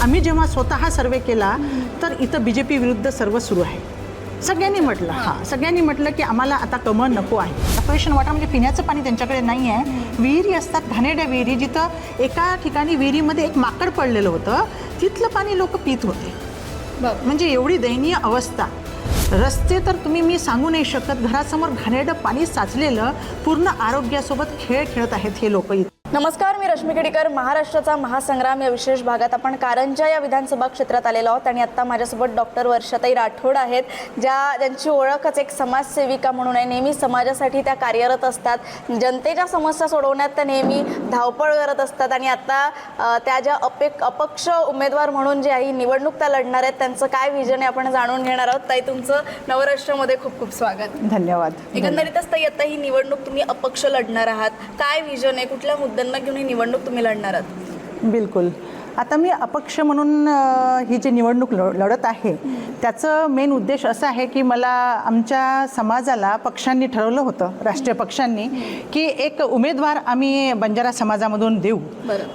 आम्ही जेव्हा स्वतः सर्वे केला तर इथं BJP विरुद्ध सर्व सुरू आहे. सगळ्यांनी म्हटलं सगळ्यांनी म्हटलं की आम्हाला आता कमळ नको आहे. कॉर्पोरेशन वॉटर म्हणजे पिण्याचं पाणी त्यांच्याकडे नाही आहे. विहिरी असतात घाणेरड्या विहिरी, जिथं एका ठिकाणी विहिरीमध्ये एक माकड पडलेलं होतं, तिथलं पाणी लोक पित होते. म्हणजे एवढी दयनीय अवस्था. रस्ते तर मी सांगू नाही शकत. घरासमोर घाणेरडं पाणी साचलेलं, पूर्ण आरोग्यासोबत खेळ खेळत आहेत हे लोक. नमस्कार, मी रश्मी केडीकर. महाराष्ट्राचा महासंग्राम या विशेष भागात आपण कारंजा या विधानसभा क्षेत्रात आलेलो आहोत आणि आत्ता माझ्यासोबत डॉक्टर वर्षाताई राठोड आहेत, ज्यांची ओळखच एक समाजसेविका म्हणून आहे. नेहमी समाजासाठी त्या कार्यरत असतात. जनतेच्या समस्या सोडवण्यात त्या नेहमी धावपळ करत असतात आणि आता त्या ज्या अपक्ष उमेदवार म्हणून जे आहे निवडणूक त्या लढणार आहेत, त्यांचं काय विजन आहे आपण जाणून घेणार आहोत. ताई, तुमचं नवराष्ट्रामध्ये खूप खूप स्वागत. धन्यवाद. एकंदरीतच ताई, आता ही निवडणूक तुम्ही अपक्ष लढणार आहात. काय विजन आहे, कुठल्या मुद्द्यांना घेऊन ही निवडणूक तुम्ही लढणार आहात? बिलकुल. आता मी अपक्ष म्हणून ही जी निवडणूक लढत आहे त्याचं मेन उद्देश असं आहे की मला आमच्या समाजाला पक्षांनी ठरवलं होतं, राष्ट्रीय पक्षांनी, की एक उमेदवार आम्ही बंजारा समाजामधून देऊ.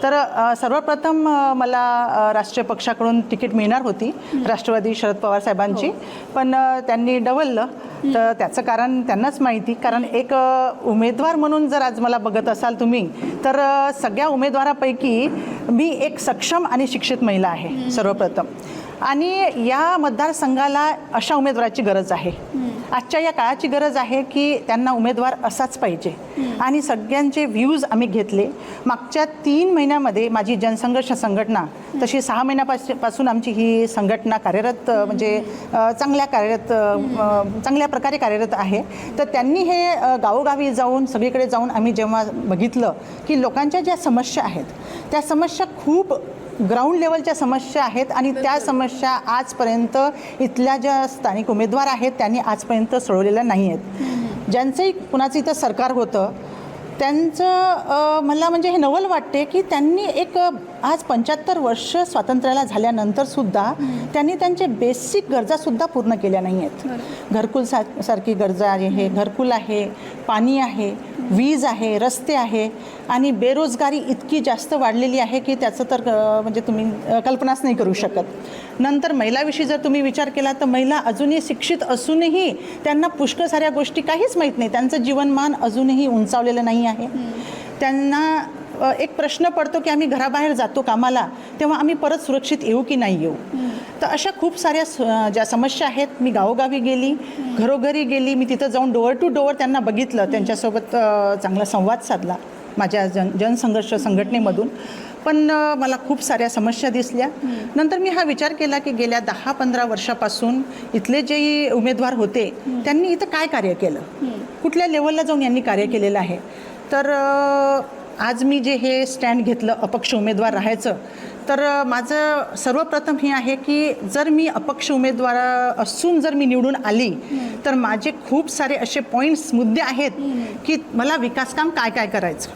तर सर्वप्रथम मला राष्ट्रीय पक्षाकडून तिकीट मिळणार होती, राष्ट्रवादी शरद पवार साहेबांची, पण त्यांनी डवललं. तर त्याचं कारण त्यांनाच माहिती. कारण एक उमेदवार म्हणून जर आज मला बघत असाल तुम्ही, तर सगळ्या उमेदवारापैकी मी एक सक्षम आणि शिक्षित महिला आहे सर्वप्रथम. आणि या मतदारसंघाला अशा उमेदवाराची गरज आहे. आजच्या या काळाची गरज आहे की त्यांना उमेदवार असाच पाहिजे. आणि सगळ्यांचे व्ह्यूज आम्ही घेतले. मागच्या 3 महिन्यामध्ये माझी जनसंघर्ष संघटना, तशी 6 महिन्यापासून आमची ही संघटना कार्यरत, म्हणजे चांगल्या प्रकारे कार्यरत आहे. तर त्यांनी हे गावोगावी जाऊन, सगळीकडे जाऊन आम्ही जेव्हा बघितलं की लोकांच्या ज्या समस्या आहेत, त्या समस्या खूप ग्राउंड लेवलच्या समस्या आहेत आणि त्या समस्या आजपर्यंत इथल्या ज्या स्थानिक उमेदवार आहेत त्यांनी आजपर्यंत सोडवलेल्या नाही आहेत. ज्यांचंही कुणाचं इथं सरकार होतं त्यांचं मला म्हणजे हे नवल वाटते की त्यांनी एक आज 75 वर्ष स्वातंत्र्याला झाल्यानंतरसुद्धा त्यांनी त्यांचे बेसिक गरजासुद्धा पूर्ण केल्या नाही आहेत. घरकुल सारखी गरजा आहे, घरकुल आहे, पाणी आहे, वीज आहे, रस्ते आहे. आणि बेरोजगारी इतकी जास्त वाढलेली आहे की त्याचं तर म्हणजे तुम्ही कल्पनाच नाही करू शकत. नंतर महिलाविषयी जर तुम्ही विचार केला तर महिला अजूनही शिक्षित असूनही त्यांना पुष्कळ साऱ्या गोष्टी काहीच माहीत नाही. त्यांचं जीवनमान अजूनही उंचावलेलं नाही आहे. त्यांना एक प्रश्न पडतो की आम्ही घराबाहेर जातो कामाला, तेव्हा आम्ही परत सुरक्षित येऊ की नाही येऊ. तर अशा खूप साऱ्या ज्या समस्या आहेत, मी गावोगावी गेली, घरोघरी गेली, मी तिथं जाऊन डोअर टू डोअर त्यांना बघितलं, त्यांच्यासोबत चांगला संवाद साधला माझ्या जनसंघर्ष संघटनेमधून. पण मला खूप साऱ्या समस्या दिसल्या. नंतर मी हा विचार केला की गेल्या 10-15 वर्षापासून इथले जे उमेदवार होते त्यांनी इथं काय कार्य केलं, कुठल्या लेवलला जाऊन यांनी कार्य केलेलं आहे. तर आज मी जे हे स्टँड घेतलं अपक्ष उमेदवार राहायचं, तर माझं सर्वप्रथम हे आहे की जर मी अपक्ष उमेदवार असून जर मी निवडून आली तर माझे खूप सारे असे पॉईंट्स, मुद्दे आहेत की मला विकासकाम काय काय करायचं,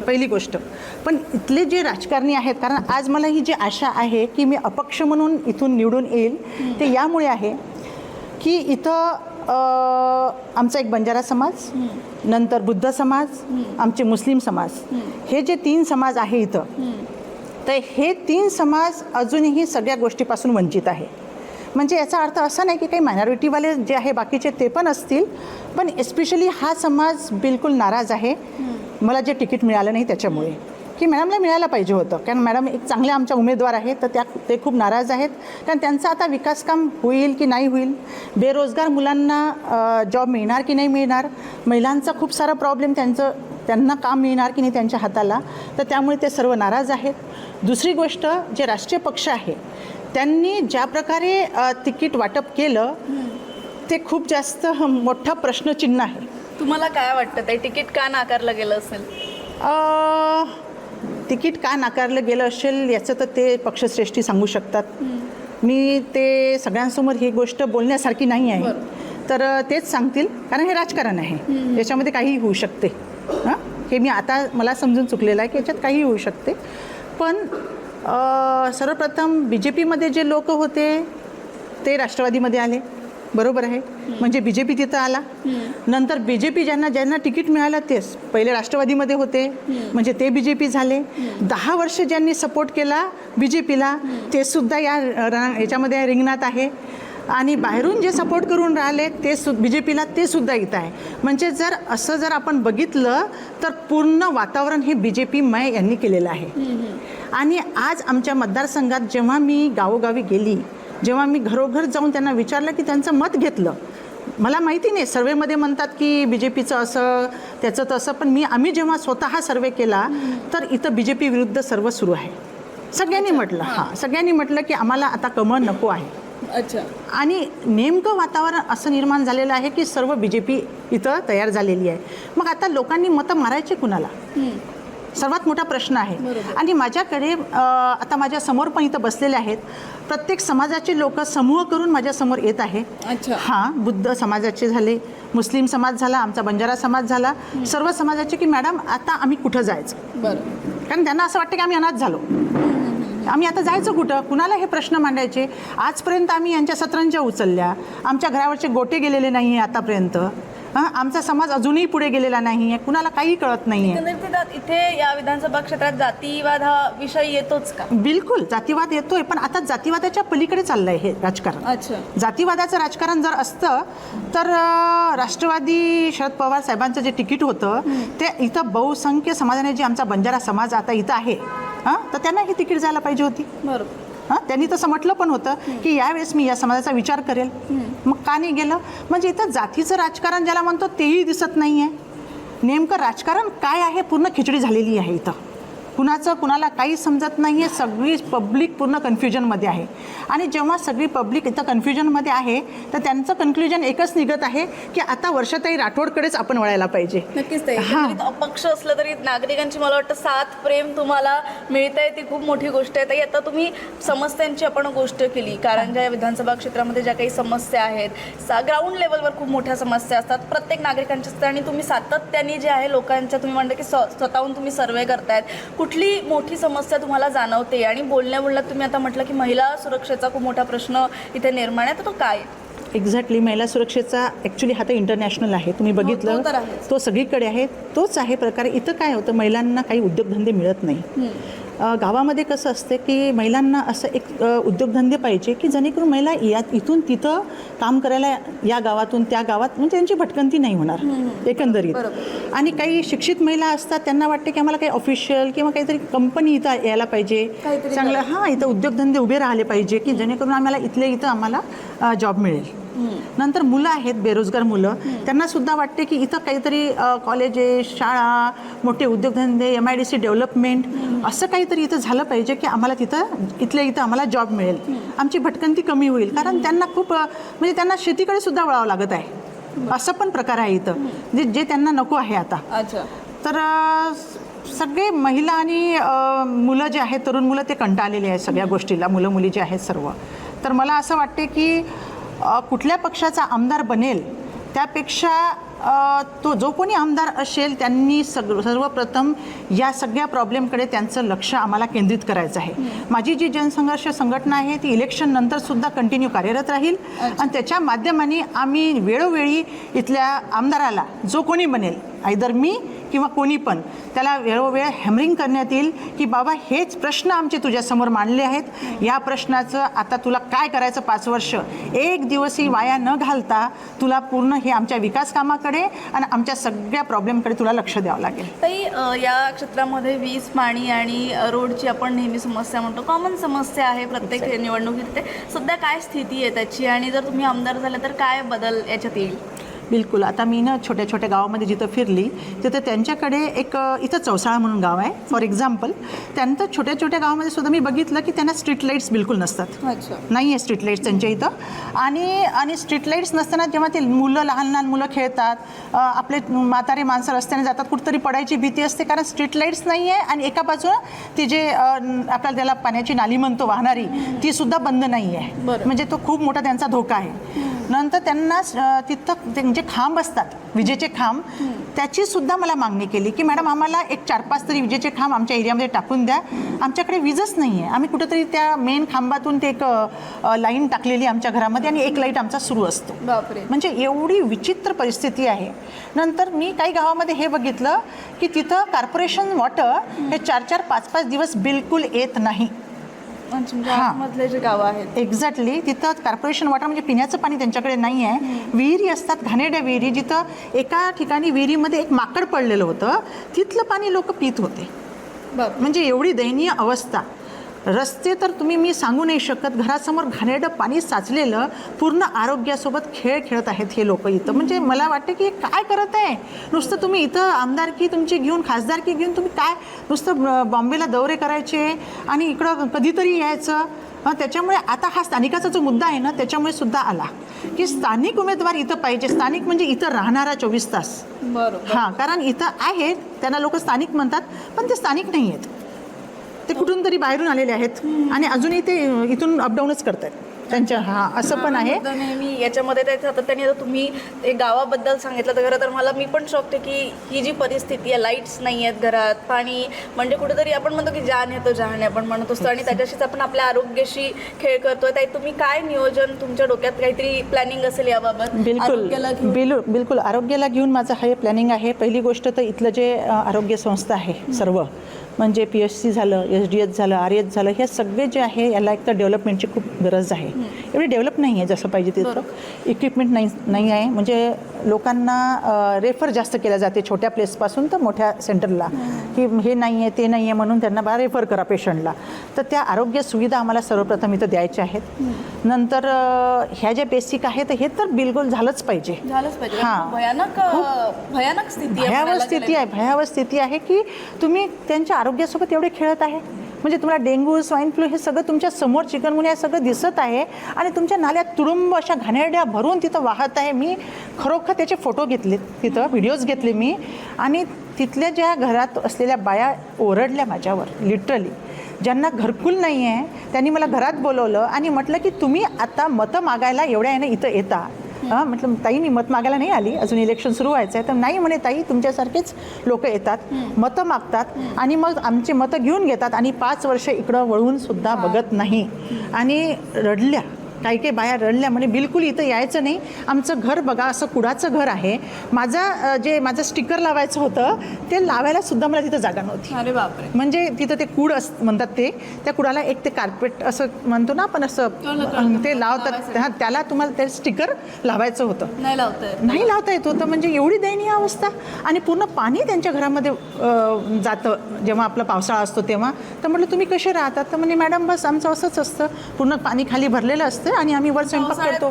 पहिली गोष्ट. पण इथले जे राजकारणी आहेत, कारण आज मला ही जी आशा आहे की मी अपक्ष म्हणून इथून निवडून येईल, ते यामुळे आहे की इथं आमचा एक बंजारा समाज, नंतर बुद्ध समाज, आमचे मुस्लिम समाज, हे जे 3 समाज आहे इथं, तर हे 3 समाज अजूनही सगळ्या गोष्टीपासून वंचित आहे. म्हणजे याचा अर्थ असा नाही की काही मायनॉरिटीवाले जे आहे बाकीचे ते पण असतील, पण एस्पेशली हा समाज बिलकुल नाराज आहे मला जे तिकीट मिळालं नाही त्याच्यामुळे, की मॅडमला मिळायला पाहिजे होतं. कारण मॅडम एक चांगल्या आमच्या उमेदवार आहेत, तर ते खूप नाराज आहेत. कारण त्यांचं आता विकासकाम होईल की नाही होईल, बेरोजगार मुलांना जॉब मिळणार की नाही मिळणार, महिलांचा खूप सारा प्रॉब्लेम, त्यांना काम मिळणार की नाही त्यांच्या हाताला, तर त्यामुळे ते सर्व नाराज आहेत. दुसरी गोष्ट, जे राष्ट्रीय पक्ष आहे त्यांनी ज्या प्रकारे तिकीट वाटप केलं ते खूप जास्त मोठा प्रश्नचिन्ह आहे. तुम्हाला काय वाटतं ते तिकीट का नाकारलं गेलं असेल? तिकीट का नाकारलं गेलं असेल याचं तर ते पक्षश्रेष्ठी सांगू शकतात. मी ते सगळ्यांसमोर ही गोष्ट बोलण्यासारखी नाही आहे. तर तेच सांगतील, कारण हे राजकारण आहे, याच्यामध्ये काहीही होऊ शकते. हे मी आता मला समजून चुकलेलं आहे की याच्यात काहीही होऊ शकते. पण सर्वप्रथम BJPमध्ये जे लोक होते ते राष्ट्रवादीमध्ये आले, बरोबर आहे. म्हणजे BJP तिथं आला. नंतर BJP ज्यांना तिकीट मिळालं तेच पहिले राष्ट्रवादीमध्ये होते, म्हणजे ते BJP झाले. 10 वर्ष ज्यांनी सपोर्ट केला BJPला ते सुद्धा याच्यामध्ये रिंगणात आहे. आणि बाहेरून जे सपोर्ट करून राहिले ते BJPला ते सुद्धा इथं आहे. म्हणजे जर आपण बघितलं तर पूर्ण वातावरण हे BJPमय यांनी केलेलं आहे. आणि आज आमच्या मतदारसंघात जेव्हा मी गावोगावी गेली, जेव्हा मी घरोघर जाऊन त्यांना विचारलं की त्यांचं मत घेतलं, मला माहिती नाही सर्वेमध्ये म्हणतात की BJPचं असं त्याचं तसं, पण आम्ही जेव्हा स्वतः सर्वे केला तर इथं BJP विरुद्ध सर्व सुरू आहे. सगळ्यांनी म्हटलं की आम्हाला आता कमळ नको आहे. अच्छा. आणि नेमकं वातावरण असं निर्माण झालेलं आहे की सर्व BJP इथं तयार झालेली आहे. मग आता लोकांनी मतं मारायचे कुणाला, सर्वात मोठा प्रश्न आहे. आणि माझ्याकडे आता माझ्या समोर पण इथं बसलेले आहेत, प्रत्येक समाजाचे लोक समूह करून माझ्यासमोर येत आहे. हां, बुद्ध समाजाचे झाले, मुस्लिम समाज झाला, आमचा बंजारा समाज झाला, सर्व समाजाचे की मॅडम आता आम्ही कुठं जायचं. कारण त्यांना असं वाटतं की आम्ही अनाथ झालो, आम्ही आता जायचं कुठं, कुणाला हे प्रश्न मांडायचे. आजपर्यंत आम्ही यांच्या सतरंज्या उचलल्या, आमच्या घरावरचे गोटे गेलेले नाही आहे आतापर्यंत. आमचा समाज अजूनही पुढे गेलेला नाही आहे, कुणाला काही कळत नाही आहे. इथे या विधानसभा क्षेत्रात जातीवाद हा विषय येतोच का? बिलकुल जातीवाद येतोय, पण आता जातीवादाच्या पलीकडे चाललंय हे राजकारण. अच्छा. जातीवादाचं राजकारण जर असतं तर राष्ट्रवादी शरद पवार साहेबांचं जे तिकीट होतं ते इथं बहुसंख्य समाजाने, जे आमचा बंजारा समाज आता इथं आहे, तर त्यांना ही तिकीट जायला पाहिजे होती. बरोबर. त्यांनी तसं म्हटलं पण होतं की यावेळेस मी या समाजाचा विचार करेल. मग का नाही गेलं? म्हणजे इथं जातीचं राजकारण ज्याला म्हणतो तेही दिसत नाही आहे. नेमकं राजकारण काय आहे, पूर्ण खिचडी झालेली आहे इथं. कुणाला काही समजत नाही आहे. सगळी पब्लिक पूर्ण कन्फ्युजनमध्ये आहे. आणि जेव्हा सगळी पब्लिक इथं कन्फ्युजनमध्ये आहे तर त्यांचं कन्क्ल्युजन एकच निघत आहे की आता वर्षाताई राठोडकडेच आपण वळायला पाहिजे. नक्कीच. अपक्ष असलं तरी नागरिकांची मला वाटतं साथ प्रेम तुम्हाला मिळतंय, ती खूप मोठी गोष्ट आहे. आता तुम्ही समस्यांची आपण गोष्ट केली, कारण ज्या विधानसभा क्षेत्रामध्ये ज्या काही समस्या आहेत, ग्राउंड लेवलवर खूप मोठ्या समस्या असतात प्रत्येक नागरिकांच्या असतात. आणि तुम्ही सातत्याने जे आहे लोकांच्या, तुम्ही म्हणता की स्वतःहून तुम्ही सर्वे करतायत, कुठली मोठी समस्या तुम्हाला जाणवते? आणि बोलण्यात तुम्ही आता म्हटलं की महिला सुरक्षेचा खूप मोठा प्रश्न इथे निर्माण आहे, तर तो काय? एक्झॅक्टली. महिला सुरक्षेचा ॲक्च्युली हा तर इंटरनॅशनल आहे, तुम्ही बघितलं तो सगळीकडे आहे. तोच आहे प्रकारे. इथं काय होतं, महिलांना काही उद्योगधंदे मिळत नाही. गावामध्ये कसं असतं की महिलांना असं एक उद्योगधंदे पाहिजे की जेणेकरून महिला इथून तिथं काम करायला, या गावातून त्या गावात, म्हणजे त्यांची भटकंती नाही होणार एकंदरीत. आणि काही शिक्षित महिला असतात, त्यांना वाटते की आम्हाला काही ऑफिशियल किंवा काहीतरी कंपनी इथं यायला पाहिजे, चांगलं इथं उद्योगधंदे उभे राहिले पाहिजे की जेणेकरून आम्हाला इथं आम्हाला जॉब मिळेल. नंतर मुलं आहेत, बेरोजगार मुलं, त्यांना सुद्धा वाटते की इथं काहीतरी कॉलेजेस, शाळा, मोठे उद्योगधंदे, MIDC डेव्हलपमेंट असं काहीतरी इथं झालं पाहिजे की आम्हाला इथं आम्हाला जॉब मिळेल, आमची भटकंती कमी होईल. कारण त्यांना खूप म्हणजे त्यांना शेतीकडे सुद्धा वळावं लागत आहे, असं पण प्रकार आहे इथं जे त्यांना नको आहे आता. अच्छा. तर सगळे महिला आणि मुलं जे आहेत, तरुण मुलं, ते कंटाळलेले आहेत सगळ्या गोष्टीला, मुलं मुली जे आहेत सर्व. तर मला असं वाटते की कुठल्या पक्षाचा आमदार बनेल त्यापेक्षा तो जो कोणी आमदार असेल त्यांनी सर्वप्रथम या सगळ्या प्रॉब्लेमकडे त्यांचं लक्ष आम्हाला केंद्रित करायचं आहे. माझी जी जनसंघर्ष संघटना आहे ती इलेक्शन नंतर सुद्धा कंटिन्यू कार्यरत राहील. आणि त्याच्या माध्यमाने आम्ही वेळोवेळी इथल्या आमदाराला, जो कोणी बनेल, आयदर मी किंवा कोणी पण, त्याला वेळोवेळ हॅमरिंग करण्यात येईल की बाबा हेच प्रश्न आमचे तुझ्यासमोर मांडले आहेत, या प्रश्नाचं आता तुला काय करायचं, 5 वर्ष एक दिवसही वाया न घालता तुला पूर्ण हे आमच्या विकास कामाकडे आणि आमच्या सगळ्या प्रॉब्लेमकडे तुला लक्ष द्यावं लागेल. ताई, या क्षेत्रामध्ये वीज, पाणी आणि रोडची आपण नेहमी समस्या म्हणतो, कॉमन समस्या आहे प्रत्येक निवडणुकीत. सध्या काय स्थिती आहे त्याची, आणि जर तुम्ही आमदार झाले तर काय बदल याच्यात येईल? बिलकुल. आता मी छोट्या छोट्या गावामध्ये जिथं फिरली तिथं त्यांच्याकडे एक इथं चौसाळा म्हणून गाव आहे फॉर एक्झाम्पल. त्यांचं छोट्या छोट्या गावामध्ये सुद्धा मी बघितलं की त्यांना स्ट्रीट लाईट्स बिलकुल नसतात. नाही आहे स्ट्रीट लाईट्स त्यांच्या इथं. आणि स्ट्रीट लाईट्स नसताना जेव्हा ते मुलं, लहान लहान मुलं खेळतात, आपले म्हातारे माणसं रस्त्याने जातात, कुठंतरी पडायची भीती असते कारण स्ट्रीट लाईट्स नाही आहे. आणि एका बाजूला ती जे आपल्याला त्याला पाण्याची नाली म्हणतो वाहणारी, ती सुद्धा बंद नाही आहे. म्हणजे तो खूप मोठा त्यांचा धोका आहे. नंतर त्यांना तिथं ते जे खांब असतात विजेचे खांब त्याची सुद्धा मला मागणी केली की मॅडम आम्हाला एक 4-5 तरी विजेचे खांब आमच्या एरियामध्ये टाकून द्या. आमच्याकडे वीजच नाही आहे. आम्ही कुठंतरी त्या मेन खांबातून ते एक लाईन टाकलेली आमच्या घरामध्ये आणि एक लाईट आमचा सुरू असतो. बापरे. म्हणजे एवढी विचित्र परिस्थिती आहे. नंतर मी काही गावामध्ये हे बघितलं की तिथं कॉर्पोरेशन वॉटर हे 4-4, 5-5 दिवस बिलकुल येत नाही. मधले जे गावं आहेत एक्झॅक्टली तिथं कॉर्पोरेशन वॉटर म्हणजे पिण्याचं पाणी त्यांच्याकडे नाही आहे. विहिरी असतात, घाणेरड्या विहिरी, जिथं एका ठिकाणी विहिरीमध्ये एक माकड पडलेलं होतं, तिथलं पाणी लोक पित होते. म्हणजे एवढी दयनीय अवस्था. रस्ते तर मी सांगू नाही शकत. घरासमोर घाणेरडं पाणी साचलेलं, पूर्ण आरोग्यासोबत खेळ खेळत आहेत हे लोक इथं. म्हणजे मला वाटतं की काय करत आहे. नुसतं तुम्ही इथं आमदारकी तुमची घेऊन, खासदारकी घेऊन तुम्ही काय नुसतं बॉम्बेला दौरे करायचे आणि इकडं कधीतरी यायचं. त्याच्यामुळे आता हा स्थानिकाचा जो मुद्दा आहे ना, त्याच्यामुळे सुद्धा आला की स्थानिक उमेदवार इथं पाहिजे. स्थानिक म्हणजे इथं राहणारा 24 तास. बरोबर. हां, कारण इथं आहेत त्यांना लोक स्थानिक म्हणतात, पण ते स्थानिक नाही आहेत. ते कुठून तरी बाहेरून आलेले आहेत आणि अजूनही ते इथून अपडाऊनच करतात त्यांच्या. हां, असं पण आहे. नेहमी याच्यामध्ये ते सातत्याने आता तुम्ही एक गावाबद्दल सांगितलं तर खरं तर मला मी पण शॉकते की ही जी परिस्थिती आहे, लाईट्स नाही आहेत घरात, पाणी म्हणजे कुठेतरी आपण म्हणतो की जान आहे तो जहान आहे आपण म्हणत असतो आणि त्याच्याशीच आपण आपल्या आरोग्याशी खेळ करतोय. ताई तुम्ही काय नियोजन, तुमच्या डोक्यात काहीतरी प्लॅनिंग असेल याबाबत? बिलकुल आरोग्याला घेऊन माझं हे प्लॅनिंग आहे. पहिली गोष्ट तर इथलं जे आरोग्य संस्था आहे सर्व, म्हणजे PHC झालं, SDS झालं, RS झालं, हे सगळे जे आहे याला एक तर डेव्हलपमेंटची खूप गरज आहे. एवढी डेव्हलप नाही आहे जसं पाहिजे तिथं. इक्विपमेंट नाही आहे. म्हणजे लोकांना रेफर जास्त केल्या जाते छोट्या प्लेसपासून तर मोठ्या सेंटरला, की हे नाही आहे ते नाही आहे म्हणून त्यांना बा रेफर करा पेशंटला. तर त्या आरोग्य सुविधा आम्हाला सर्वप्रथम इथं द्यायच्या आहेत. नंतर ह्या ज्या बेसिक आहेत हे तर बिलकुल झालंच पाहिजे. हां, भयानक स्थिती आहे की तुम्ही त्यांच्या आरोग्यासोबत एवढे खेळत आहे. म्हणजे तुम्हाला डेंग्यू, स्वाईन फ्लू हे सगळं तुमच्या समोर, चिकनगुनिया सगळं दिसत आहे आणि तुमच्या नाल्यात तुडुंब अशा घाणेरड्या भरून तिथं वाहत आहे. मी खरोखर त्याचे फोटो घेतले, तिथं व्हिडिओज घेतले मी, आणि तिथल्या ज्या घरात असलेल्या बाया ओरडल्या माझ्यावर लिटरली. ज्यांना घरकुल नाही आहे त्यांनी मला घरात बोलवलं आणि म्हटलं की तुम्ही आता मतं मागायला एवढ्या यानं इथं येता. म्हटलं ताई मी मत मागायला नाही आली, अजून इलेक्शन सुरू व्हायचं आहे. तर नाही म्हणे ताई, तुमच्यासारखेच लोक येतात, मतं मागतात आणि मग आमचे मतं घेऊन घेतात आणि 5 वर्ष इकडं वळून सुद्धा बघत नाही. आणि रडल्या, काही बाया रडल्या, म्हणे बिलकुल इथं यायचं नाही. आमचं घर बघा असं कुडाचं घर आहे. माझं स्टिकर लावायचं होतं ते लावायला सुद्धा मला तिथं जागा नव्हती. अरे बापरे. म्हणजे तिथं ते कूड म्हणतात त्या कुडाला एक ते कार्पेट असं म्हणतो ना आपण, असं ते लावतात. त्याला तुम्हाला ते स्टिकर लावायचं होतं, नाही लावता येत होतं. म्हणजे एवढी दयनीय अवस्था. आणि पूर्ण पाणी त्यांच्या घरामध्ये जातं जेव्हा आपला पावसाळा असतो तेव्हा. तर म्हटलं तुम्ही कसे राहतात? तर म्हणजे मॅडम बस आमचं असंच असतं, पूर्ण पाणी खाली भरलेलं असतं आणि आम्ही वर स्वयंपाक करतो.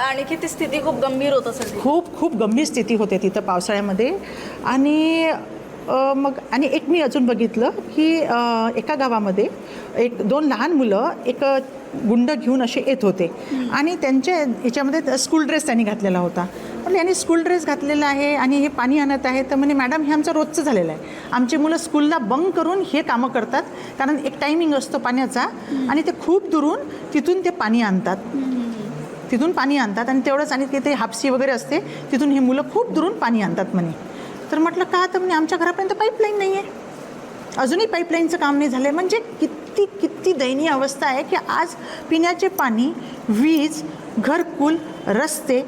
आणखी ती स्थिती खूप गंभीर होत असेल. खूप गंभीर स्थिती होते तिथं पावसाळ्यामध्ये. आणि मग आणि एक मी अजून बघितलं की एका गावामध्ये 1-2 लहान मुलं एक गुंड घेऊन असे येत होते आणि त्यांच्या याच्यामध्ये स्कूल ड्रेस त्यांनी घातलेला होता. म्हणजे यांनी स्कूल ड्रेस घातलेला आहे आणि हे पाणी आणत आहे. तर म्हणे मॅडम हे आमचं रोजचं झालेलं आहे. आमची मुलं स्कूलला बंक करून हे कामं करतात, कारण एक टायमिंग असतो पाण्याचा आणि ते खूप दुरून तिथून ते पाणी आणतात. आणि तेवढंच, आणि तिथे हापसी वगैरे असते, तिथून हे मुलं खूप दुरून पाणी आणतात म्हणे. तर म्हटलं का? तर म्हणे आमच्या घरापर्यंत पाईपलाईन नाही आहे, अजूनही पाईपलाईनचं काम नाही झालं आहे. म्हणजे किती दयनीय अवस्था आहे की आज पिण्याचे पाणी, वीज, घरकुल, रस्ते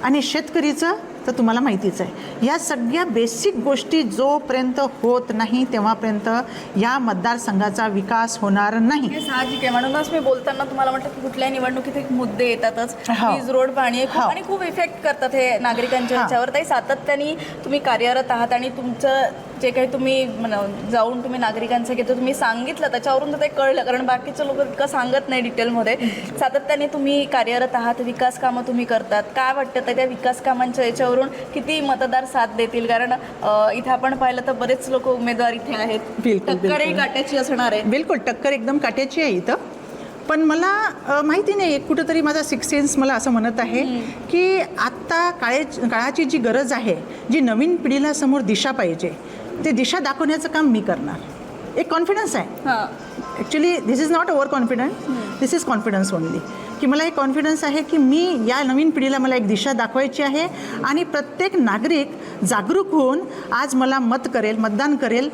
आणि शेतकरीचं तर तुम्हाला माहितीच आहे. या सगळ्या बेसिक गोष्टी जोपर्यंत होत नाही तेव्हापर्यंत या मतदारसंघाचा विकास होणार नाही. हे साहजिक आहे. म्हणूनच मी बोलताना तुम्हाला म्हटलं की कुठल्याही निवडणुकीत एक मुद्दे येतातच. वीज, रोड, पाणी आणि खूप इफेक्ट करतात हे नागरिकांच्या ह्याच्यावर. ताई सातत्याने तुम्ही कार्यरत आहात आणि तुमचं जे काही तुम्ही जाऊन तुम्ही नागरिकांचं घेतो तुम्ही सांगितलं त्याच्यावरून तर ते कळलं, कारण बाकीचे लोक इतकं सांगत नाही डिटेलमध्ये. सातत्याने तुम्ही कार्यरत आहात, विकास कामं तुम्ही करतात. काय वाटतं त्या विकास कामांच्या याच्यावरून किती मतदार साथ देतील? कारण इथे आपण पाहिलं तर बरेच लोक उमेदवार इथे आहेत. टक्करही काट्याची असणार आहे. बिलकुल टक्कर एकदम काट्याची आहे इथं. पण मला माहिती नाही, कुठंतरी माझा सिक्स सेन्स मला असं म्हणत आहे की आत्ता काळाची जी गरज आहे, जी नवीन पिढीला समोर दिशा पाहिजे, ते दिशा दाखवण्याचं काम मी करणार. एक कॉन्फिडन्स आहे. Actually this is not over confidence, this is confidence only, की मला एक कॉन्फिडन्स आहे की मी या नवीन पिढीला मला एक दिशा दाखवायची आहे आणि प्रत्येक नागरिक जागरूक होऊन आज मला मतदान करेल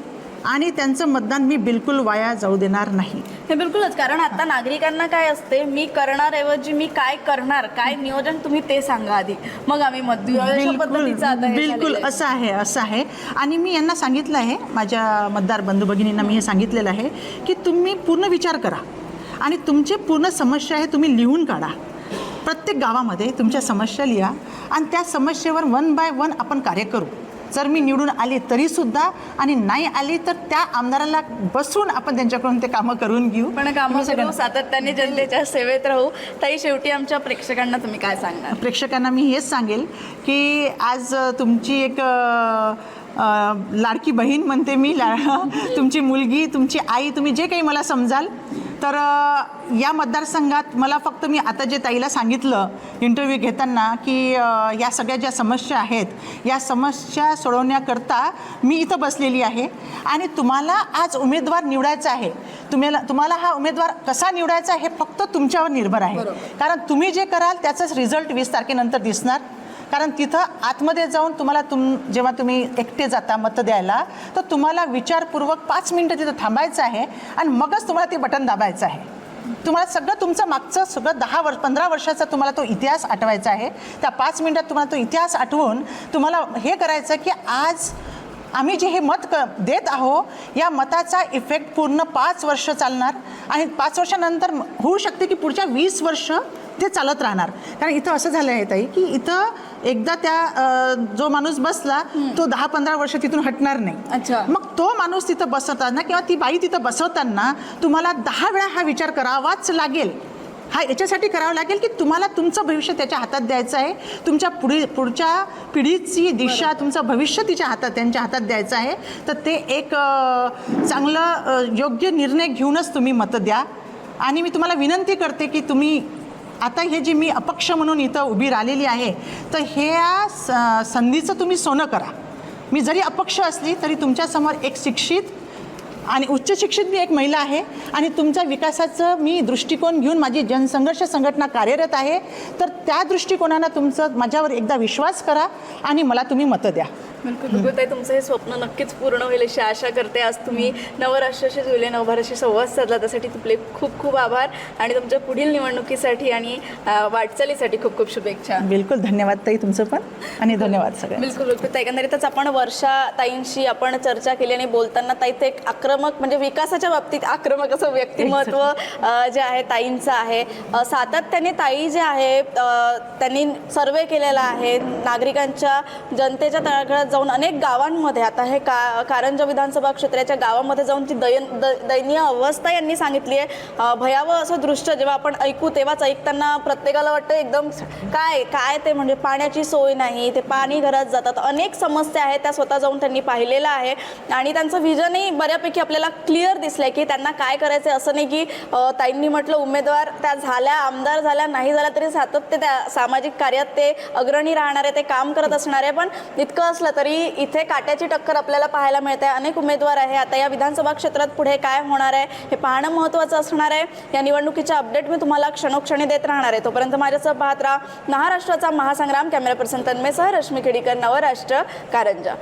आणि त्यांचं मतदान मी बिलकुल वाया जाऊ देणार नाही. हे बिलकुलच, कारण आता नागरिकांना काय असते, मी करणार ऐवजी मी काय करणार, काय नियोजन तुम्ही ते सांगा आधी, मग आम्ही मत देऊ. अशा पद्धतीचं आता हे बिलकुल झालेलं आहे. असं आहे. आणि मी यांना सांगितलं आहे, माझ्या मतदार बंधू भगिनींना मी हे सांगितलेलं आहे की तुम्ही पूर्ण विचार करा आणि तुमचे पूर्ण समस्या आहे तुम्ही लिहून काढा. प्रत्येक गावामध्ये तुमच्या समस्या लिहा आणि त्या समस्येवर 1 बाय 1 आपण कार्य करू. जर मी निवडून आली तरीसुद्धा आणि नाही आली तर त्या आमदाराला बसून आपण त्यांच्याकडून ते कामं करून घेऊ. पण कामं करू, सातत्याने जनतेच्या सेवेत राहू. ताई, शेवटी आमच्या प्रेक्षकांना तुम्ही काय सांगणार? प्रेक्षकांना मी हेच सांगेल की आज तुमची एक लाडकी बहीण म्हणते मी, तुमची मुलगी, तुमची आई, तुम्ही जे काही मला समजाल, तर या मतदारसंघात मला फक्त मी आता जे ताईला सांगितलं इंटरव्ह्यू घेताना की या सगळ्या ज्या समस्या आहेत या समस्या सोडवण्याकरता मी इथं बसलेली आहे आणि तुम्हाला आज उमेदवार निवडायचा आहे. तुम्हाला हा उमेदवार कसा निवडायचा हे फक्त तुमच्यावर निर्भर आहे. कारण तुम्ही जे कराल त्याचाच रिझल्ट 20 तारखेनंतर दिसणार. कारण तिथं आतमध्ये जाऊन तुम्हाला जेव्हा तुम्ही एकटे जाता मत द्यायला तर तुम्हाला विचारपूर्वक 5 मिनिटं तिथं थांबायचं आहे आणि मगच तुम्हाला ते बटन दाबायचं आहे. तुम्हाला सगळं तुमचं मागचं सगळं 15 वर्षाचा तुम्हाला तो इतिहास आठवायचा आहे. त्या 5 मिनिटात तुम्हाला तो इतिहास आठवून तुम्हाला हे करायचं की आज आम्ही जे हे मत देत आहो या मताचा इफेक्ट पूर्ण 5 वर्ष चालणार आणि 5 वर्षानंतर होऊ शकते की पुढच्या 20 वर्ष ते चालत राहणार. कारण इथं असं झालं आहे ताई की इथं एकदा त्या जो माणूस बसला तो 10-15 वर्ष तिथून हटणार नाही. अच्छा. मग तो माणूस तिथं बसवताना किंवा ती बाई तिथं बसवताना तुम्हाला 10 वेळा हा विचार करावाच लागेल. हा याच्यासाठी करावं लागेल की तुम्हाला तुमचं भविष्य त्याच्या हातात द्यायचं आहे. तुमच्या पुढच्या पिढीची दिशा, तुमचं भविष्य त्यांच्या हातात द्यायचं आहे. तर ते एक चांगलं योग्य निर्णय घेऊनच तुम्ही मतं द्या. आणि मी तुम्हाला विनंती करते की तुम्ही आता हे जे मी अपक्ष म्हणून इथं उभी राहिलेली आहे तर ह्या संधीचं तुम्ही सोनं करा. मी जरी अपक्ष असली तरी तुमच्यासमोर एक शिक्षित आणि उच्च शिक्षित मी एक महिला आहे आणि तुमच्या विकासाचं मी दृष्टिकोन घेऊन माझी जनसंघर्ष संघटना कार्यरत आहे. तर त्या दृष्टिकोनानं माझ्यावर एकदा विश्वास करा आणि मला तुम्ही मतं द्या. बिलकुल ताई, तुमचं हे स्वप्न नक्कीच पूर्ण होईल अशी आशा करते. आज तुम्ही नवराष्ट्राशी जुळले, नवभारतशी संवाद साधला, त्यासाठी तुमचे खूप खूप आभार आणि तुमच्या पुढील निवडणुकीसाठी आणि वाटचालीसाठी खूप खूप शुभेच्छा. बिलकुल धन्यवाद ताई तुमचं पण आणि धन्यवाद सगळ्या. बिलकुल ताई, एकंदरीतच आपण वर्षा ताईंशी आपण चर्चा केली आणि बोलताना ताई ते एक आक्रमक म्हणजे विकासाच्या बाबतीत आक्रमक असं व्यक्तिमत्व जे आहे ताईंचं आहे. सातत्याने ताई जे आहे त्यांनी सर्वे केलेला आहे नागरिकांच्या, जनतेच्या तळागाळात जाऊन अनेक गावांमध्ये. आता हे कारंजा विधानसभा क्षेत्राच्या गावामध्ये जाऊन ती दयनीय अवस्था यांनी सांगितली आहे. भयावह असं दृश्य जेव्हा आपण ऐकू तेव्हाच ऐकताना प्रत्येकाला वाटतं एकदम काय ते म्हणजे पाण्याची सोय नाही, ते पाणी घरात जातात, अनेक समस्या आहेत त्या स्वतः जाऊन त्यांनी पाहिलेलं आहे आणि त्यांचं व्हिजनही बऱ्यापैकी आपल्याला क्लिअर दिसलंय की त्यांना काय करायचं. असं नाही की ताईंनी म्हटलं उमेदवार त्या झाल्या, आमदार झाल्या, नाही झाल्या तरी सातत्य त्या सामाजिक कार्यात ते अग्रणी राहणारे, ते काम करत असणारे. पण इतकं असलं तरी इथे काट्याची टक्कर आपल्याला पाहायला मिळते. अनेक उमेदवार आहे. आता या विधानसभा क्षेत्रात पुढे काय होणार आहे हे पाहणं महत्त्वाचं असणार आहे. या निवडणुकीचे अपडेट मी तुम्हाला क्षणोक्षणी देत राहणार आहे. तोपर्यंत माझ्यासह पाहत राहा महाराष्ट्राचा महासंग्राम. कॅमेरा पर्सन तन्मयसह रश्मी खेडीकर, नवराष्ट्र, कारंजा.